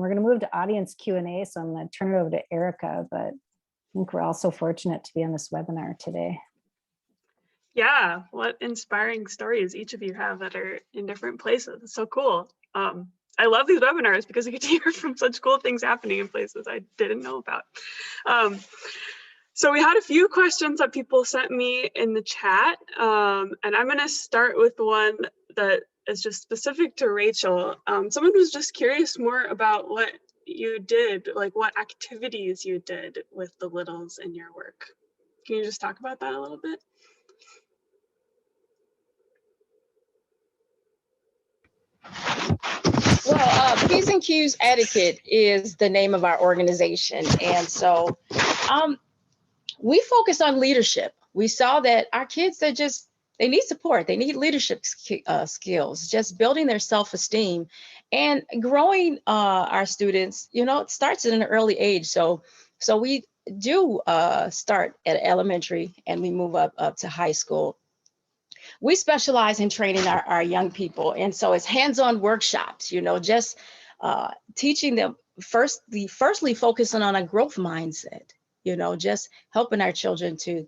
we're going to move to audience Q&A. So I'm going to turn it over to Erica, but I think we're all so fortunate to be on this webinar today. Yeah, what inspiring stories each of you have that are in different places. It's so cool. I love these webinars because I get to hear from such cool things happening in places I didn't know about. So we had a few questions that people sent me in the chat, and I'm going to start with one that is just specific to Rachel. Someone was just curious more about what you did, like what activities you did with the littles in your work. Can you just talk about that a little bit? Well, P's and Q's Etiquette is the name of our organization. And so we focus on leadership. We saw that our kids, they need support. They need leadership skills, just building their self-esteem and growing our students. You know, it starts at an early age. So we do start at elementary and we move up to high school. We specialize in training our young people. And so it's hands-on workshops, you know, just teaching them firstly focusing on a growth mindset, you know, just helping our children to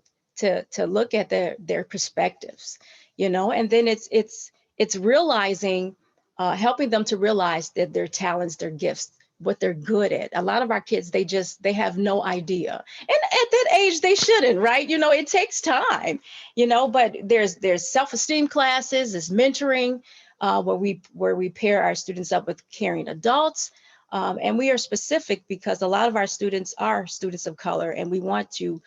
look at their perspectives, you know, and then it's realizing, helping them to realize that their talents, their gifts, what they're good at. A lot of our kids, they have no idea. And at that age, they shouldn't, right? You know, it takes time, you know, but there's self-esteem classes, there's mentoring, where we pair our students up with caring adults. And we are specific because a lot of our students are students of color, and we want to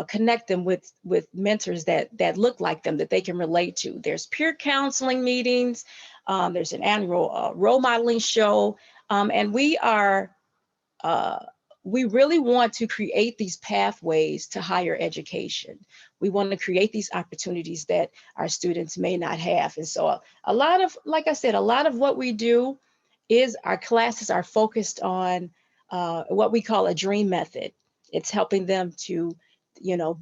connect them with mentors that look like them, that they can relate to. There's peer counseling meetings, there's an annual role modeling show, and we really want to create these pathways to higher education. We want to create these opportunities that our students may not have. And so a lot of, like I said, a lot of what we do is our classes are focused on what we call a dream method. It's helping them to, you know,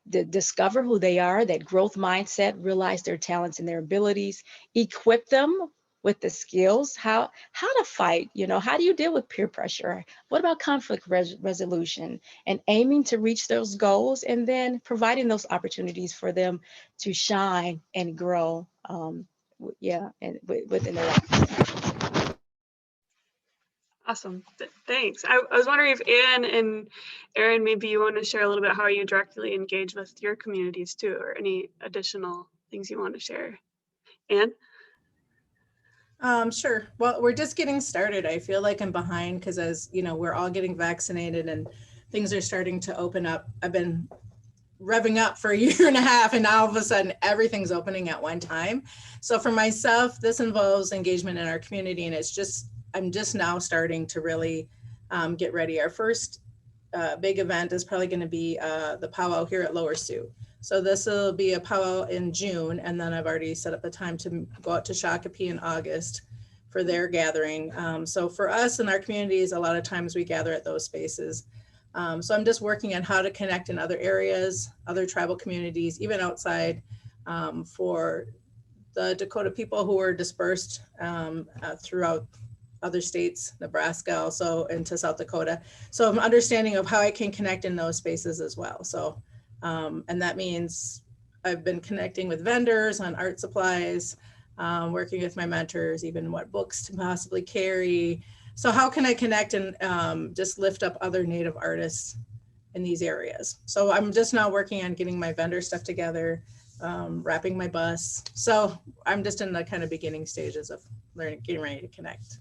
discover who they are, that growth mindset, realize their talents and their abilities, equip them with the skills, how to fight, you know, how do you deal with peer pressure? What about conflict resolution, and aiming to reach those goals, and then providing those opportunities for them to shine and grow, and within their life. Awesome, thanks. I was wondering if Anne and Erin, maybe you want to share a little bit how you directly engage with your communities too, or any additional things you want to share. Anne? Sure. Well, we're just getting started. I feel like I'm behind because, as you know, we're all getting vaccinated and things are starting to open up. I've been revving up for a year and a half, and now all of a sudden everything's opening at one time. So for myself, this involves engagement in our community, and I'm just now starting to really get ready. Our first big event is probably going to be the powwow here at Lower Sioux. So this will be a powwow in June, and then I've already set up a time to go out to Shakopee in August for their gathering. So for us in our communities, a lot of times we gather at those spaces. So I'm just working on how to connect in other areas, other tribal communities, even outside, for the Dakota people who are dispersed throughout other states, Nebraska also into South Dakota. So I'm understanding of how I can connect in those spaces as well. So, and that means I've been connecting with vendors on art supplies, working with my mentors, even what books to possibly carry. So how can I connect and just lift up other Native artists in these areas? So I'm just now working on getting my vendor stuff together, wrapping my bus. So I'm just in the kind of beginning stages of getting ready to connect.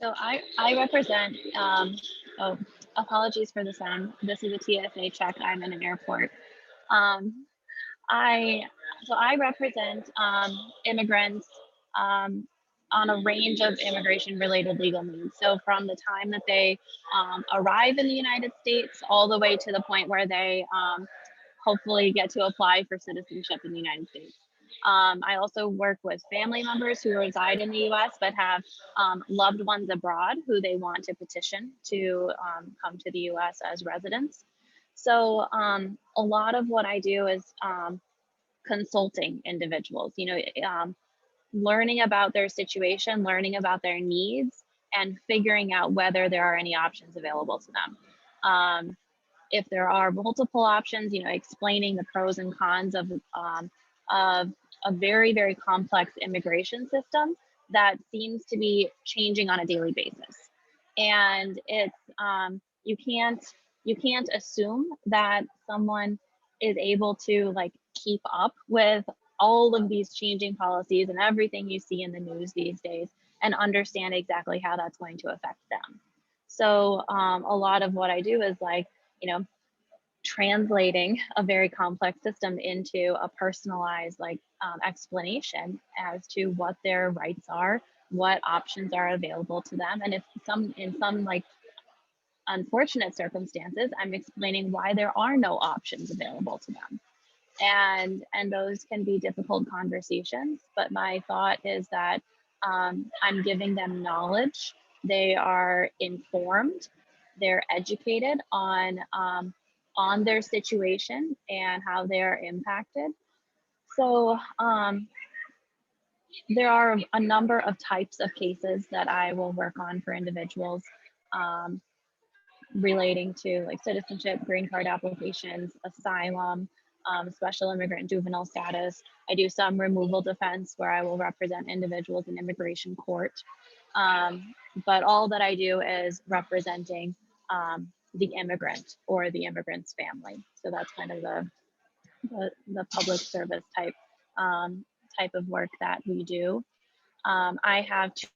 So I represent, apologies for the sound. This is a TSA check. I'm in an airport. I represent immigrants on a range of immigration related legal needs. So from the time that they arrive in the United States all the way to the point where they hopefully get to apply for citizenship in the United States. I also work with family members who reside in the US but have loved ones abroad who they want to petition to come to the US as residents. So a lot of what I do is consulting individuals. You know, learning about their situation, learning about their needs, and figuring out whether there are any options available to them. If there are multiple options, explaining the pros and cons of a very, very complex immigration system that seems to be changing on a daily basis. And it's, you can't assume that someone is able to like keep up with all of these changing policies and everything you see in the news these days and understand exactly how that's going to affect them. So a lot of what I do is like, translating a very complex system into a personalized explanation as to what their rights are, what options are available to them, and if in some like unfortunate circumstances, I'm explaining why there are no options available to them. And those can be difficult conversations, but my thought is that I'm giving them knowledge. They are informed, they're educated on their situation and how they're impacted. So there are a number of types of cases that I will work on for individuals relating to like citizenship, green card applications, asylum, special immigrant juvenile status. I do some removal defense where I will represent individuals in immigration court. But all that I do is representing the immigrant or the immigrant's family. So that's kind of the public service type of work that we do. I have two.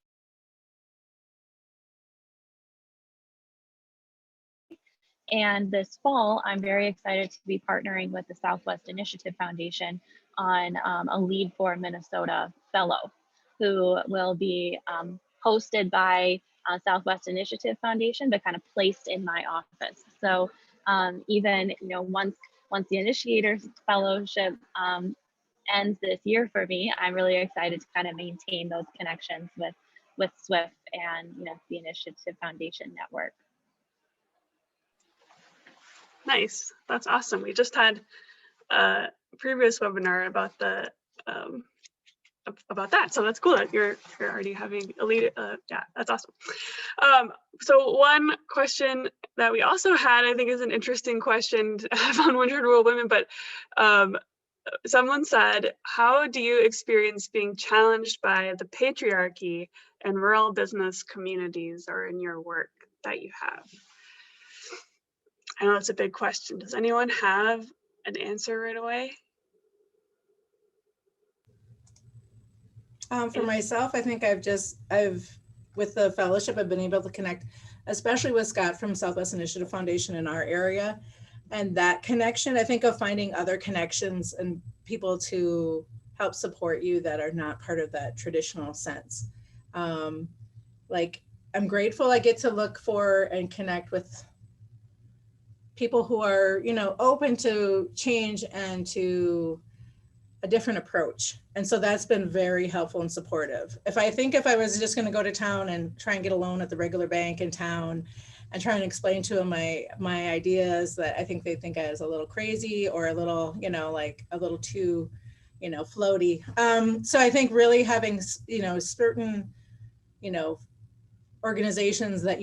And this fall, I'm very excited to be partnering with the Southwest Initiative Foundation on a Lead for Minnesota fellow who will be hosted by Southwest Initiative Foundation, but kind of placed in my office. So even once the Initiators Fellowship ends this year for me, I'm really excited to kind of maintain those connections with SWIFT and the Initiative Foundation network. Nice, that's awesome. We just had a previous webinar about that, so that's cool that you're already having a lead. Yeah, that's awesome. So one question that we also had, I think, is an interesting question to have on Windward Rural Women, but someone said, how do you experience being challenged by the patriarchy in rural business communities or in your work that you have? I know it's a big question. Does anyone have an answer right away? For myself, I think with the fellowship, I've been able to connect, especially with Scott from Southwest Initiative Foundation in our area. And that connection, I think of finding other connections and people to help support you that are not part of that traditional sense. Like, I'm grateful I get to look for and connect with people who are, open to change and to a different approach. And so that's been very helpful and supportive. If I was just going to go to town and try and get a loan at the regular bank in town and try and explain to them my ideas, that I think they think I was a little crazy or a little, like a little too, floaty. So I think really having, certain, organizations that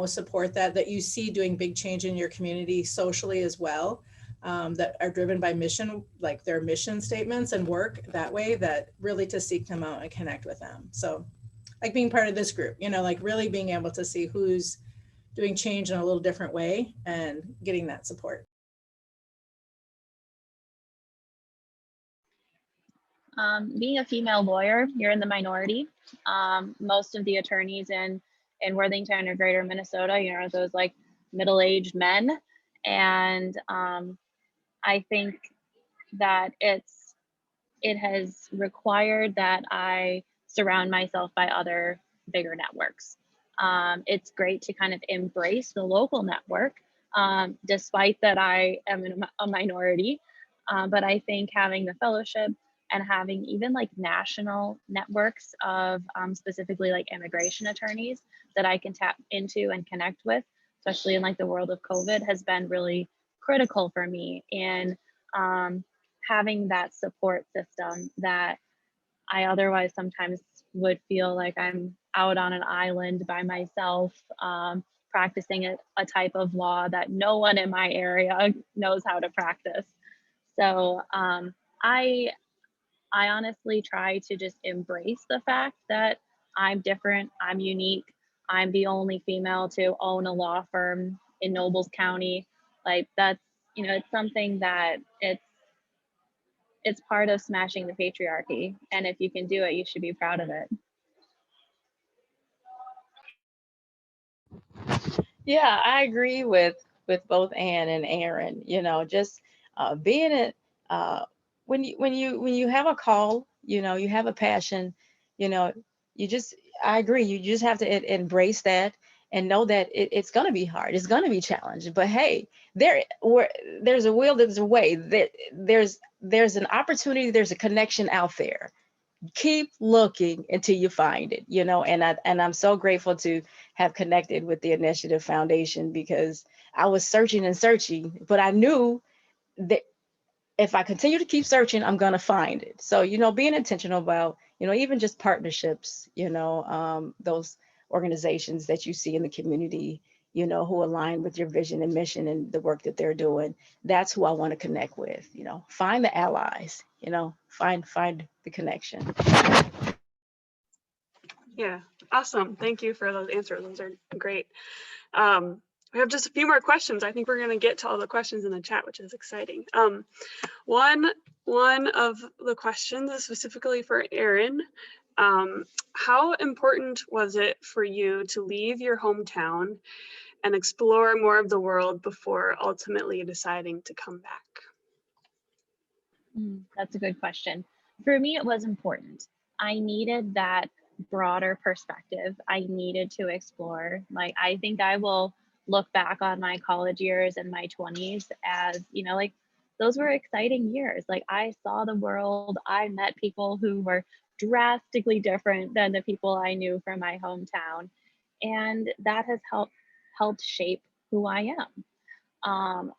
support that you see doing big change in your community socially as well, that are driven by mission, like their mission statements and work that way, that really to seek them out and connect with them. So like being part of this group, like really being able to see who's doing change in a little different way and getting that support. Being a female lawyer, you're in the minority. Most of the attorneys in Worthington or Greater Minnesota, are those like middle-aged men. And I think that it has required that I surround myself by other bigger networks. It's great to kind of embrace the local network, despite that I am in a minority. But I think having the fellowship and having even like national networks of specifically like immigration attorneys that I can tap into and connect with, especially in like the world of COVID, has been really critical for me in having that support system that I otherwise sometimes would feel like I'm out on an island by myself, practicing a type of law that no one in my area knows how to practice. So I honestly try to just embrace the fact that I'm different, I'm unique, I'm the only female to own a law firm in Nobles County. Like that's, you know, it's something that it's part of smashing the patriarchy. And if you can do it, you should be proud of it. Yeah, I agree with both Anne and Erin. You know, just being it when you have a call, you know, you have a passion, you know, you just I agree. You just have to embrace that and know that it's going to be hard. It's going to be challenging. But hey, there's a will, there's a way. There's an opportunity. There's a connection out there. Keep looking until you find it, you know, and I'm so grateful to have connected with the Initiative Foundation, because I was searching and searching, but I knew that if I continue to keep searching, I'm going to find it. So, you know, being intentional about, you know, even just partnerships, you know, those organizations that you see in the community, you know, who align with your vision and mission and the work that they're doing. That's who I want to connect with, you know, find the allies, you know, find the connection. Yeah, awesome. Thank you for those answers. Those are great. We have just a few more questions. I think we're going to get to all the questions in the chat, which is exciting. One of the questions is specifically for Erin. How important was it for you to leave your hometown and explore more of the world before ultimately deciding to come back? That's a good question. For me, it was important. I needed that broader perspective. I needed to explore. Like, I think I will look back on my college years and my 20s as, you know, like those were exciting years. Like I saw the world. I met people who were drastically different than the people I knew from my hometown. And that has helped shape who I am.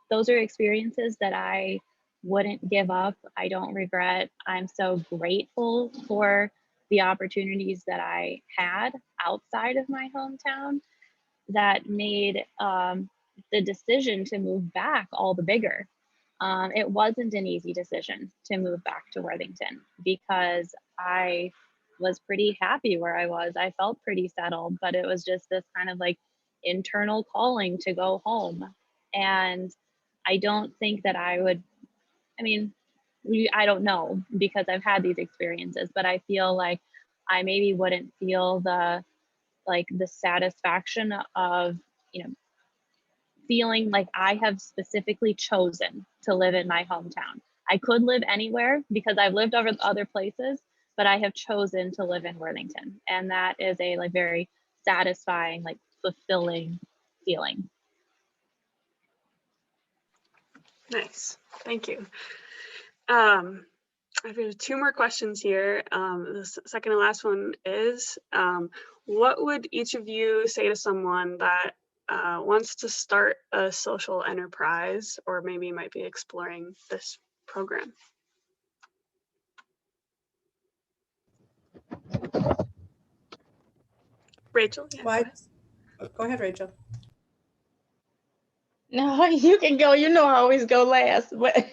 Those are experiences that I wouldn't give up. I don't regret. I'm so grateful for the opportunities that I had outside of my hometown that made the decision to move back all the bigger. It wasn't an easy decision to move back to Worthington because I was pretty happy where I was. I felt pretty settled, but it was just this kind of like internal calling to go home. And I don't think that I would, I mean, I don't know because I've had these experiences, but I feel like I maybe wouldn't feel the satisfaction of, you know, feeling like I have specifically chosen to live in my hometown. I could live anywhere because I've lived over other places, but I have chosen to live in Worthington. And that is a like very satisfying, like fulfilling feeling. Nice, thank you. I've got two more questions here. The second and last one is, what would each of you say to someone that wants to start a social enterprise or maybe might be exploring this program? Rachel? Yeah. Why? Go ahead, Rachel. No, you can go. You know, I always go last. But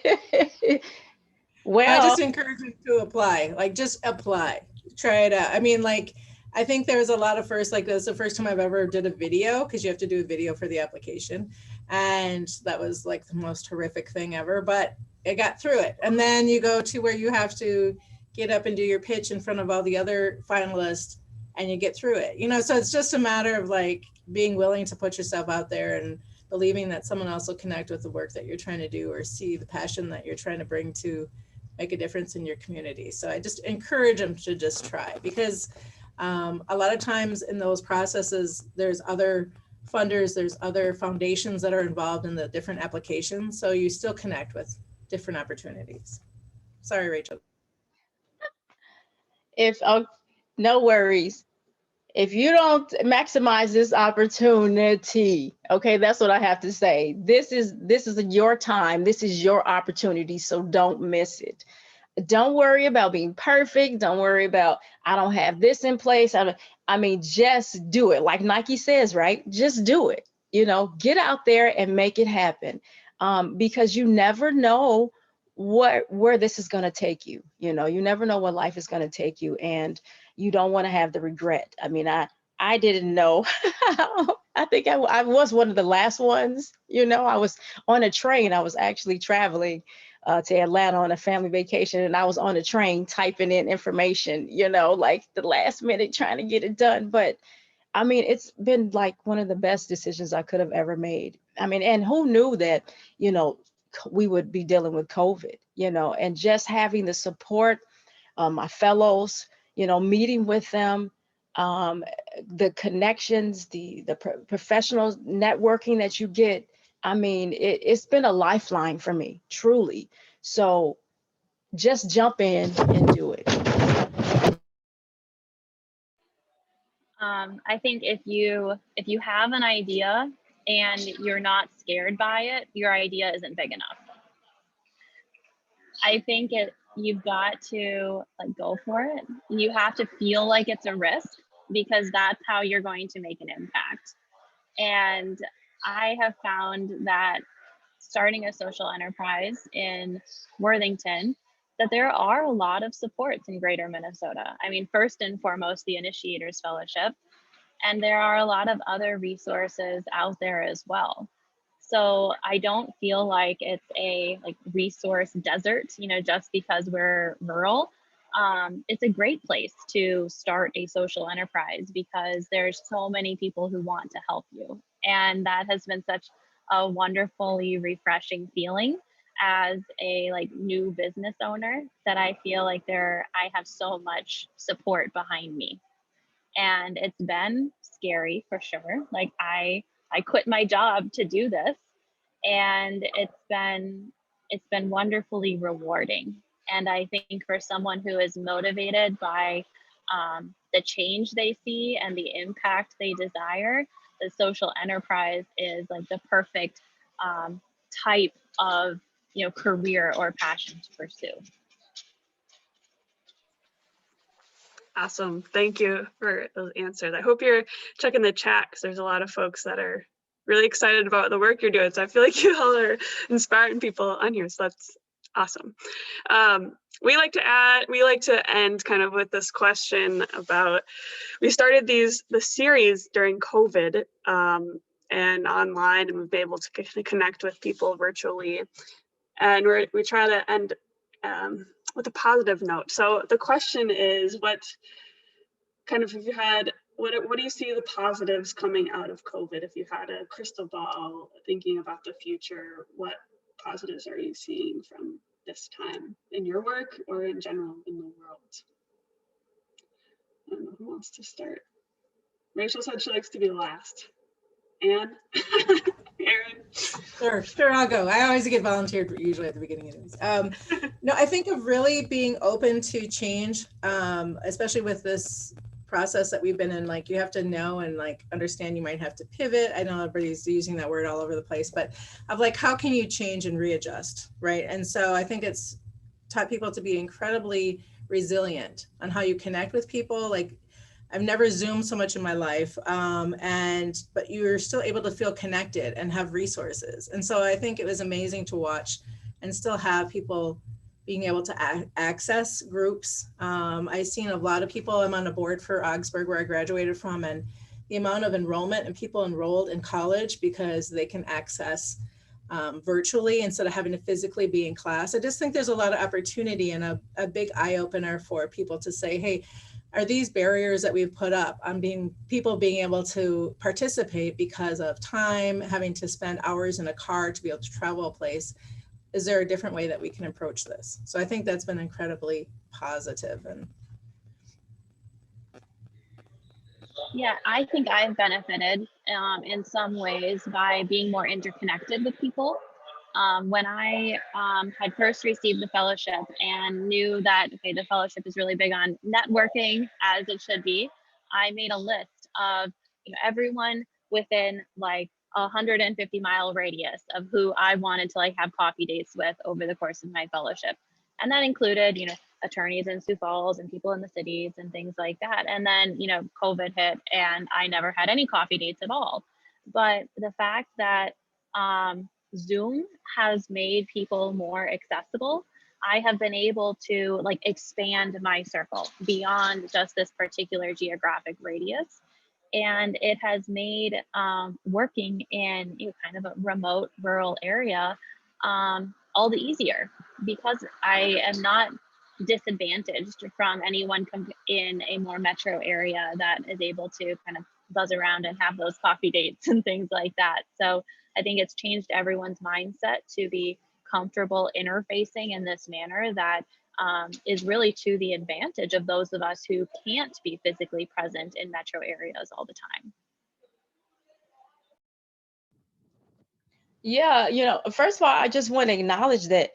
well, I just encourage you to apply. Like, just apply. Try it out. I mean, like, I think there was a lot of first, like, that's the first time I've ever did a video because you have to do a video for the application. And that was like the most horrific thing ever, but I got through it. And then you go to where you have to get up and do your pitch in front of all the other finalists and you get through it. You know, so it's just a matter of like being willing to put yourself out there and believing that someone else will connect with the work that you're trying to do or see the passion that you're trying to bring to make a difference in your community. So I just encourage them to just try, because a lot of times in those processes, there's other funders, there's other foundations that are involved in the different applications. So you still connect with different opportunities. Sorry, Rachel. No worries. If you don't maximize this opportunity, okay, that's what I have to say. This is your time. This is your opportunity. So don't miss it. don't worry about being perfect. Don't worry about, I don't have this in place. I mean, just do it. Like Nike says, right? Just do it. You know, get out there and make it happen. Because you never know where this is going to take you. You know, you never know where life is going to take you, and you don't want to have the regret. I mean, I didn't know. I think I was one of the last ones. You know, I was on a train. I was actually traveling to Atlanta on a family vacation, and I was on a train typing in information, you know, like the last minute trying to get it done. But I mean, it's been like one of the best decisions I could have ever made. I mean, and who knew that, you know, we would be dealing with COVID, you know, and just having the support, my fellows, you know, meeting with them, the connections, the professional networking that you get. I mean, it's been a lifeline for me, truly. So just jump in and do it. I think if you have an idea and you're not scared by it, your idea isn't big enough. I think you've got to like go for it. You have to feel like it's a risk, because that's how you're going to make an impact. And I have found that starting a social enterprise in Worthington, that there are a lot of supports in Greater Minnesota. I mean, first and foremost, the Initiators Fellowship, and there are a lot of other resources out there as well. So I don't feel like it's a like resource desert, you know, just because we're rural. It's a great place to start a social enterprise because there's so many people who want to help you. And that has been such a wonderfully refreshing feeling as a like new business owner, that I feel like I have so much support behind me. And it's been scary for sure. Like I quit my job to do this, and it's been wonderfully rewarding. And I think for someone who is motivated by the change they see and the impact they desire, the social enterprise is like the perfect type of, you know, career or passion to pursue. Awesome. Thank you for those answers. I hope you're checking the chat, because there's a lot of folks that are really excited about the work you're doing. So I feel like you all are inspiring people on here. So that's awesome. We like to end kind of with this question about, we started the series during COVID and online, and we've been able to connect with people virtually. And we try to end with a positive note. So the question is, what do you see the positives coming out of COVID? If you had a crystal ball thinking about the future, what positives are you seeing from this time in your work or in general in the world? I don't know who wants to start. Rachel said she likes to be last. Anne? Erin? Sure, I'll go. I always get volunteered usually at the beginning anyways. No, I think of really being open to change, especially with this process that we've been in. Like, you have to know and like understand you might have to pivot. I know everybody's using that word all over the place, but of like, how can you change and readjust, right? And so I think it's taught people to be incredibly resilient on how you connect with people. Like, I've never Zoomed so much in my life, but you're still able to feel connected and have resources. And so I think it was amazing to watch and still have people being able to access groups. I've seen a lot of people. I'm on a board for Augsburg, where I graduated from, and the amount of enrollment and people enrolled in college because they can access virtually instead of having to physically be in class. I just think there's a lot of opportunity and a big eye opener for people to say, hey, are these barriers that we've put up on people being able to participate because of time, having to spend hours in a car to be able to travel a place? Is there a different way that we can approach this? So I think that's been incredibly positive. And yeah, I think I've benefited in some ways by being more interconnected with people. When I had first received the fellowship and knew that, okay, the fellowship is really big on networking, as it should be, I made a list of, you know, everyone within like 150-mile radius of who I wanted to like have coffee dates with over the course of my fellowship. And that included, attorneys in Sioux Falls and people in the cities and things like that. And then, COVID hit and I never had any coffee dates at all. But the fact that Zoom has made people more accessible, I have been able to expand my circle beyond just this particular geographic radius. And it has made working in kind of a remote rural area all the easier, because I am not disadvantaged from anyone in a more metro area that is able to kind of buzz around and have those coffee dates and things like that. So I think it's changed everyone's mindset to be comfortable interfacing in this manner that is really to the advantage of those of us who can't be physically present in metro areas all the time. Yeah, first of all, I just want to acknowledge that,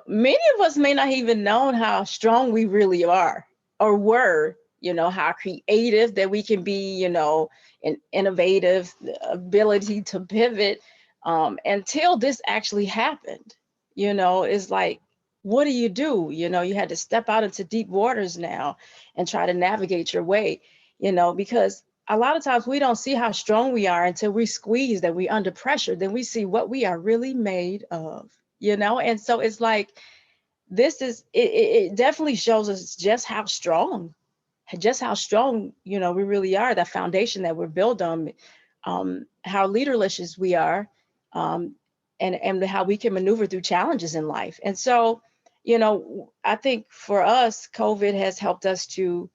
many of us may not even know how strong we really are or were, how creative that we can be, and innovative, the ability to pivot until this actually happened. It's like, what do? You had to step out into deep waters now and try to navigate your way, because a lot of times we don't see how strong we are until we squeeze, that we under pressure, then we see what we are really made of, And so it's like, it definitely shows us just how strong, we really are, that foundation that we're built on, how leaderless we are, and how we can maneuver through challenges in life. And so, I think for us, COVID has helped us to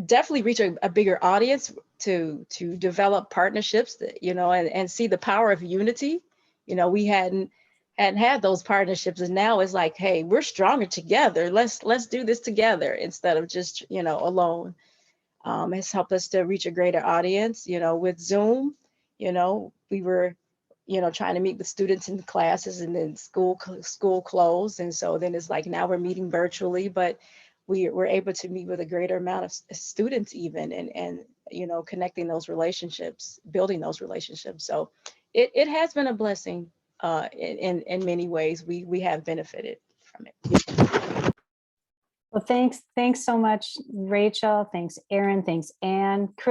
definitely reach a bigger audience, to develop partnerships that, and see the power of unity. We hadn't had those partnerships, and now it's like, hey, we're stronger together. Let's do this together instead of just, alone. Has helped us to reach a greater audience. With Zoom, we were, trying to meet with students in classes, and then school closed. And so then it's like, now we're meeting virtually, but we're able to meet with a greater amount of students even, and connecting those relationships, building those relationships. So it has been a blessing in many ways. We have benefited from it. Well, thanks so much, Rachel. Thanks, Erin. Thanks, Anne.